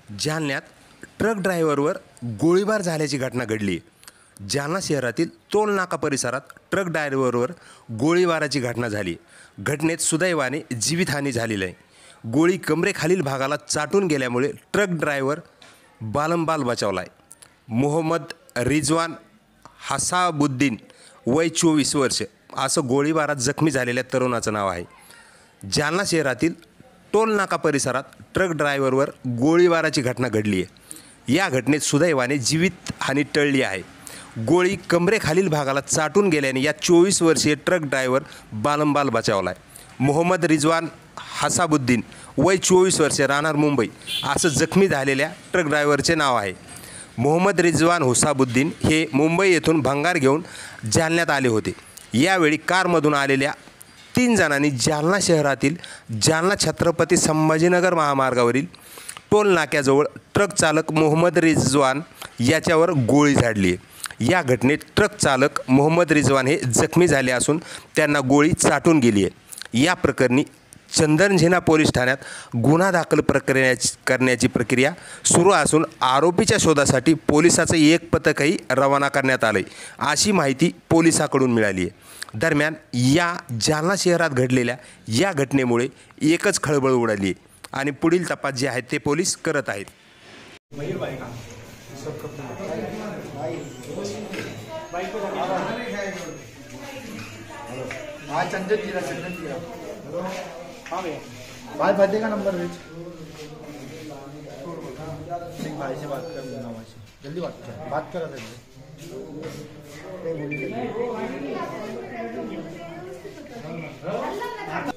जालन्यात ट्रक ड्रायव्हरवर गोळीबार झाल्याची घटना घडली. जालना शहरातील टोल नाका परिसरात ट्रक ड्रायव्हरवर गोळीबाराची घटना झाली. घटनेत सुदैवाने जीवितहानी झालेली आहे. गोळी कमरेखालील भागाला चाटून गेल्यामुळे ट्रक ड्रायव्हर बालंबाल बचावला आहे. मोहम्मद रिजवान हसाबुद्दीन वय 24 वर्ष असं गोळीबारात जखमी झालेल्या तरुणाचं नाव आहे. जालना शहरातील टोल नाका परिसरात ट्रक ड्रायव्हरवर गोळीबाराची घटना घडली आहे. या घटनेत सुदैवाने जीवितहानी टळली आहे. गोळी कमरेखालील भागाला चाटून गेल्याने या 24 वर्षीय ट्रक ड्रायव्हर बालंबाल बचावला आहे. मोहम्मद रिजवान हसाबुद्दीन वय 24 वर्षे राहणार मुंबई असं जखमी झालेल्या ट्रक ड्रायव्हरचे नाव आहे. मोहम्मद रिजवान हुसाबुद्दीन हे मुंबई येथून भंगार घेऊन जालन्यात आले होते. यावेळी कारमधून आलेल्या 3 जणांनी जालना शहरातील जालना छत्रपती संभाजीनगर महामार्गावरील टोल नाक्याजवळ ट्रक चालक मोहम्मद रिजवान याच्यावर गोळी झाडली आहे. या घटनेत ट्रक चालक मोहम्मद रिजवान हे जखमी झाले असून त्यांना गोळी चाटून गेली आहे. या प्रकरणी चंदनझिना पोलीस ठाण्यात गुन्हा दाखल करण्याची प्रक्रिया सुरू असून आरोपीच्या शोधासाठी पोलिसाचं एक पथकही रवाना करण्यात आलं आहे, अशी माहिती पोलिसाकडून मिळाली आहे. दरम्यान या जालना शहरात घडलेल्या या घटनेमुळे एकच खळबळ उडाली आहे आणि पुढील तपास जे आहेत ते पोलीस करत आहेत. भाई भाई का नंबर भेज सिंह भाई से बात कर लेना, जल्दी बात करा था।